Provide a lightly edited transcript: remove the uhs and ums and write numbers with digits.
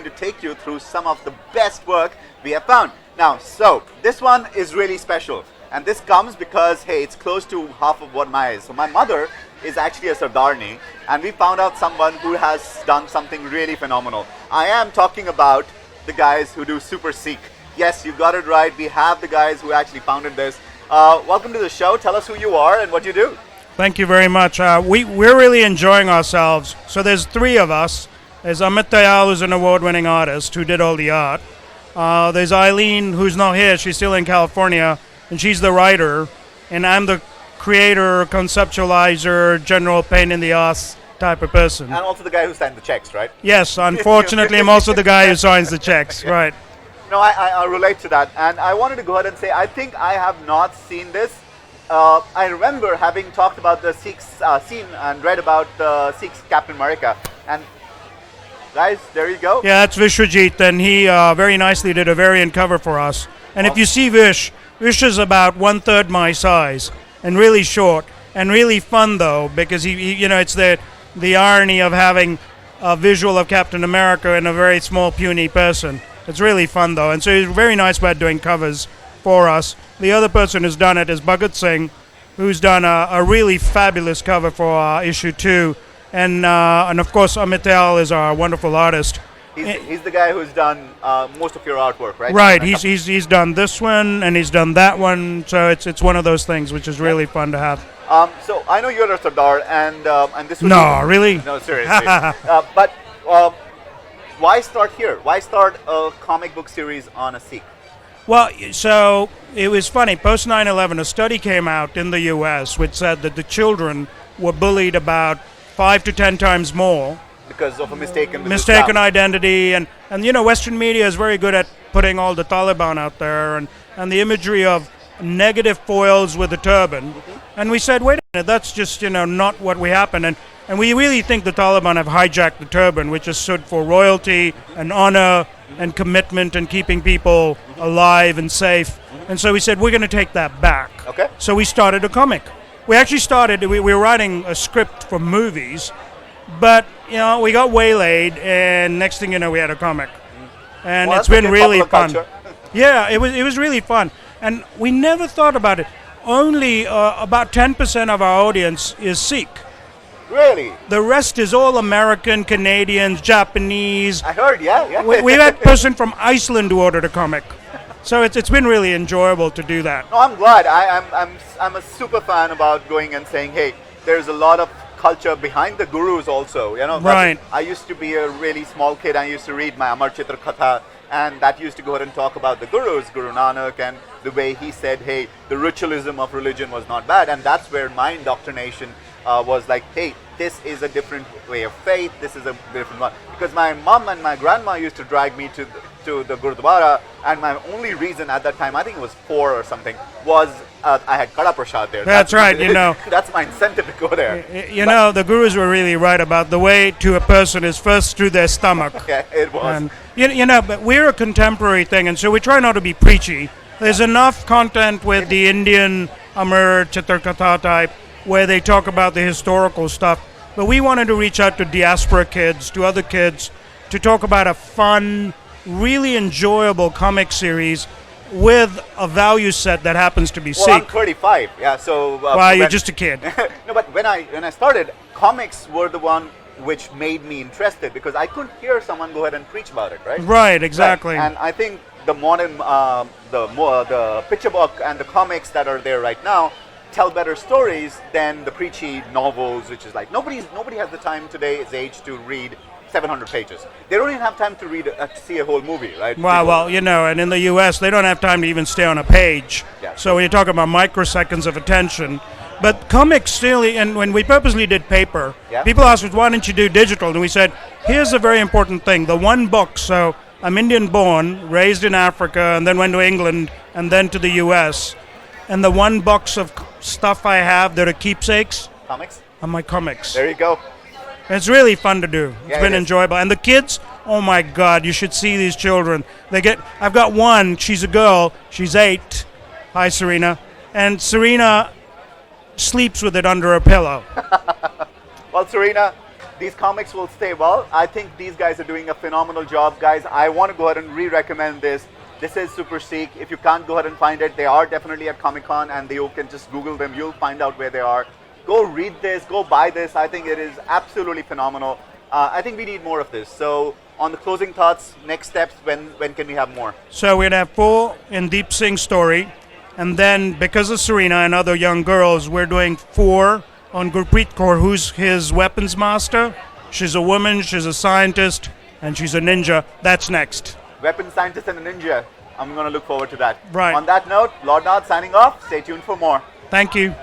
going to take you through some of the best work we have found. Now, so this one is really special. And this comes because, hey, it's close to half of what Maya is. So my mother is actually a Sardarni, and we found out someone who has done something really phenomenal. I am talking about the guys who do Super Sikh. Yes, you got it right. We have the guys who actually founded this. Welcome to the show. Tell us who you are and what you do. Thank you very much. We're really enjoying ourselves. So there's three of us. There's Amit Dayal, who's an award-winning artist who did all the art. There's Eileen, who's not here. She's still in California, and she's the writer. And I'm the creator, conceptualizer, general pain in the ass type of person. And also the guy who signed the checks, right? Yes, unfortunately, I'm also the guy who signs the checks, right. No, I relate to that. And I wanted to go ahead and say, I think I have not seen this. I remember having talked about the Sikhs, seen and read about the Sikhs Captain America. And guys, there you go. Yeah, that's Vishwajit, and he very nicely did a variant cover for us. And if you see Vish is about 1/3 my size, and really short, and really fun though, because he it's the irony of having a visual of Captain America in a very small, puny person. It's really fun though, and so he's very nice about doing covers for us. The other person who's done it is Bhagat Singh, who's done a really fabulous cover for issue 2, and of course Amit Dayal is our wonderful artist. He's the guy who's done most of your artwork, right? Right. He's done this one and he's done that one. So it's one of those things which is really fun to have. So I know you're a Sardar, and this. Really? No, seriously. But why start here? Why start a comic book series on a Sikh? Well, so it was funny. Post 9/11, a study came out in the U.S. which said that the children were bullied about 5 to 10 times more. Because of a mistaken identity, and Western media is very good at putting all the Taliban out there and the imagery of negative foils with a turban. Mm-hmm. And we said, wait a minute, that's just not what we happen. And we really think the Taliban have hijacked the turban, which is stood for royalty and honor and commitment and keeping people alive and safe. And so we said, we're going to take that back. Okay. So we started a comic. We actually we were writing a script for movies. But, we got waylaid, and next thing you know, we had a comic. And it's been really fun. Yeah, it was really fun. And we never thought about it. Only about 10% of our audience is Sikh. Really? The rest is all American, Canadians, Japanese. I heard, yeah. We had a person from Iceland who ordered a comic. So it's been really enjoyable to do that. No, I'm glad. I'm a super fan about going and saying, hey, there's a lot of culture behind the gurus also, Right. I used to be a really small kid. I used to read my Amar Chitra Katha, and that used to go ahead and talk about the gurus, Guru Nanak, and the way he said, hey, the ritualism of religion was not bad, and that's where my indoctrination was like, hey, this is a different way of faith, this is a different one. Because my mom and my grandma used to drag me to the Gurdwara, and my only reason at that time, I think it was 4 or something, was I had Kada Prasad there. That's right, That's my incentive to go there. The gurus were really right about the way to a person is first through their stomach. Yeah, it was. And, but we're a contemporary thing, and so we try not to be preachy. There's enough content with the Indian Amar Chitra Katha type where they talk about the historical stuff. But we wanted to reach out to diaspora kids, to other kids, to talk about a fun, really enjoyable comic series with a value set that happens to be Sikh. I'm 35, yeah. So you're just a kid. No, but when I started, comics were the one which made me interested because I couldn't hear someone go ahead and preach about it, right? Right, exactly. Right. And I think the modern, the picture book and the comics that are there right now tell better stories than the preachy novels, which is like nobody has the time today's age to read 700 pages. They don't even have time to read to see a whole movie, right? Well, and in the U.S. they don't have time to even stay on a page. Yeah. So when you're talking about microseconds of attention, but comics still, and when we purposely did paper, people asked us, why don't you do digital? And we said, here's a very important thing: the one book. So I'm Indian born, raised in Africa, and then went to England, and then to the U.S. And the one box of stuff I have that are keepsakes are my comics. There you go. It's really fun to do. It's been enjoyable. And the kids, oh my God, you should see these children. I've got one, she's a girl, she's 8. Hi, Serena. And Serena sleeps with it under her pillow. Well, Serena, these comics will stay well. I think these guys are doing a phenomenal job. Guys, I want to go ahead and re-recommend this. This is Super Sikh. If you can't go ahead and find it, they are definitely at Comic-Con, and you can just Google them. You'll find out where they are. Go read this. Go buy this. I think it is absolutely phenomenal. I think we need more of this. So on the closing thoughts, next steps, when can we have more? So we'd have 4 in Deep Singh's story, and then because of Serena and other young girls, we're doing 4 on Gurpreet Kaur, who's his weapons master. She's a woman, she's a scientist, and she's a ninja. That's next. Weapon scientist and a ninja. I'm going to look forward to that. Right. On that note, Lord Nath signing off. Stay tuned for more. Thank you.